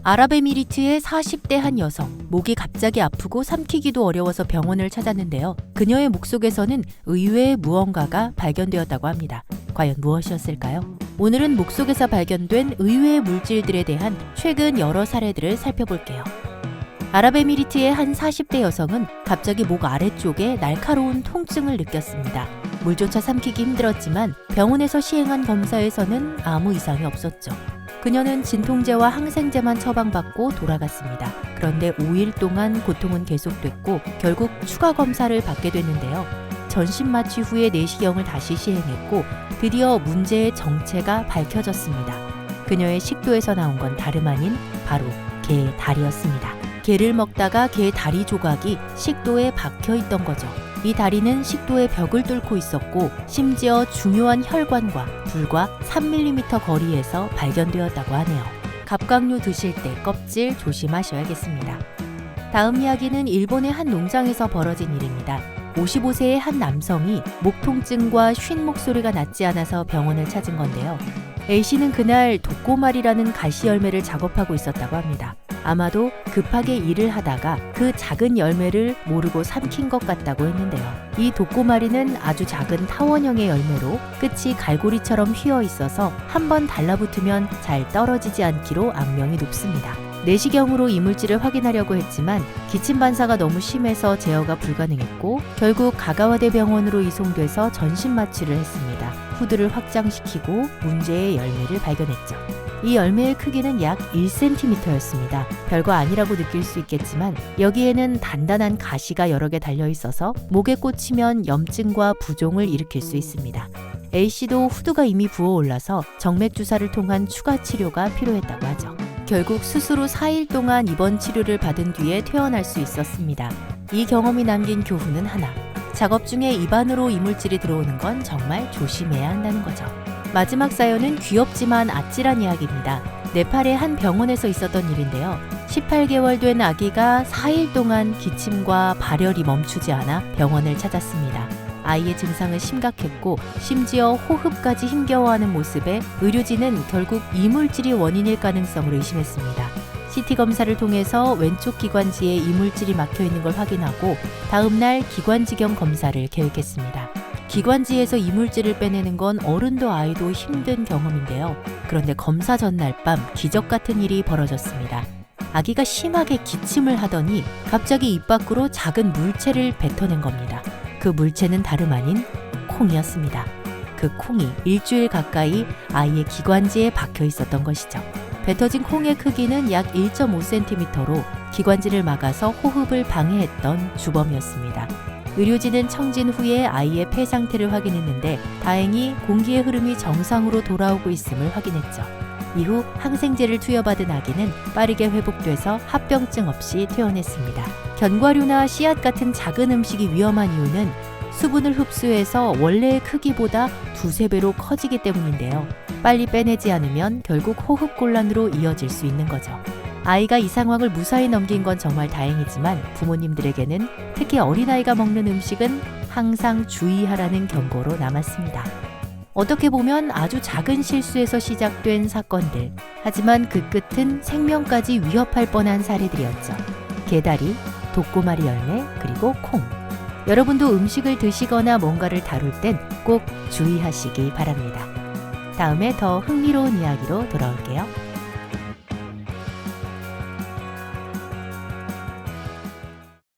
아랍에미리트의 40대 한 여성, 목이 갑자기 아프고 삼키기도 어려워서 병원을 찾았는데요. 그녀의 목 속에서는 의외의 무언가가 발견되었다고 합니다. 과연 무엇이었을까요? 오늘은 목 속에서 발견된 의외의 물질들에 대한 최근 여러 사례들을 살펴볼게요. 아랍에미리트의 한 40대 여성은 갑자기 목 아래쪽에 날카로운 통증을 느꼈습니다. 물조차 삼키기 힘들었지만 병원에서 시행한 검사에서는 아무 이상이 없었죠. 그녀는 진통제와 항생제만 처방받고 돌아갔습니다. 그런데 5일 동안 고통은 계속됐고 결국 추가 검사를 받게 됐는데요. 전신 마취 후에 내시경을 다시 시행했고 드디어 문제의 정체가 밝혀졌습니다. 그녀의 식도에서 나온 건 다름 아닌 바로 개의 다리였습니다. 개를 먹다가 개의 다리 조각이 식도에 박혀 있던 거죠. 이 다리는 식도의 벽을 뚫고 있었고 심지어 중요한 혈관과 불과 3mm 거리에서 발견되었다고 하네요. 갑각류 드실 때 껍질 조심하셔야겠습니다. 다음 이야기는 일본의 한 농장에서 벌어진 일입니다. 55세의 한 남성이 목 통증과 쉰 목소리가 낫지 않아서 병원을 찾은 건데요. A씨는 그날 독고말이라는 가시 열매를 작업하고 있었다고 합니다. 아마도 급하게 일을 하다가 그 작은 열매를 모르고 삼킨 것 같다고 했는데요. 이 독고마리는 아주 작은 타원형의 열매로 끝이 갈고리처럼 휘어 있어서 한번 달라붙으면 잘 떨어지지 않기로 악명이 높습니다. 내시경으로 이물질을 확인하려고 했지만 기침 반사가 너무 심해서 제어가 불가능했고 결국 가가와대 병원으로 이송돼서 전신 마취를 했습니다. 후드를 확장시키고 문제의 열매를 발견했죠. 이 열매의 크기는 약 1cm였습니다. 별거 아니라고 느낄 수 있겠지만 여기에는 단단한 가시가 여러 개 달려 있어서 목에 꽂히면 염증과 부종을 일으킬 수 있습니다. A씨도 후드가 이미 부어올라서 정맥 주사를 통한 추가 치료가 필요했다고 하죠. 결국 수술 후 4일 동안 입원 치료를 받은 뒤에 퇴원할 수 있었습니다. 이 경험이 남긴 교훈은 하나. 작업 중에 입안으로 이물질이 들어오는 건 정말 조심해야 한다는 거죠. 마지막 사연은 귀엽지만 아찔한 이야기입니다. 네팔의 한 병원에서 있었던 일인데요. 18개월 된 아기가 4일 동안 기침과 발열이 멈추지 않아 병원을 찾았습니다. 아이의 증상은 심각했고 심지어 호흡까지 힘겨워하는 모습에 의료진은 결국 이물질이 원인일 가능성을 의심했습니다. CT 검사를 통해서 왼쪽 기관지에 이물질이 막혀 있는 걸 확인하고 다음 날 기관지경 검사를 계획했습니다. 기관지에서 이물질을 빼내는 건 어른도 아이도 힘든 경험인데요. 그런데 검사 전날 밤 기적 같은 일이 벌어졌습니다. 아기가 심하게 기침을 하더니 갑자기 입 밖으로 작은 물체를 뱉어낸 겁니다. 그 물체는 다름 아닌 콩이었습니다. 그 콩이 일주일 가까이 아이의 기관지에 박혀 있었던 것이죠. 뱉어진 콩의 크기는 약 1.5cm로 기관지를 막아서 호흡을 방해했던 주범이었습니다. 의료진은 청진 후에 아이의 폐 상태를 확인했는데 다행히 공기의 흐름이 정상으로 돌아오고 있음을 확인했죠. 이후 항생제를 투여받은 아기는 빠르게 회복돼서 합병증 없이 퇴원했습니다. 견과류나 씨앗 같은 작은 음식이 위험한 이유는 수분을 흡수해서 원래의 크기보다 2~3배로 커지기 때문인데요. 빨리 빼내지 않으면 결국 호흡곤란으로 이어질 수 있는 거죠. 아이가 이 상황을 무사히 넘긴 건 정말 다행이지만 부모님들에게는 특히 어린아이가 먹는 음식은 항상 주의하라는 경고로 남았습니다. 어떻게 보면 아주 작은 실수에서 시작된 사건들. 하지만 그 끝은 생명까지 위협할 뻔한 사례들이었죠. 개다리, 독고마리 열매, 그리고 콩. 여러분도 음식을 드시거나 뭔가를 다룰 땐 꼭 주의하시기 바랍니다. 다음에 더 흥미로운 이야기로 돌아올게요.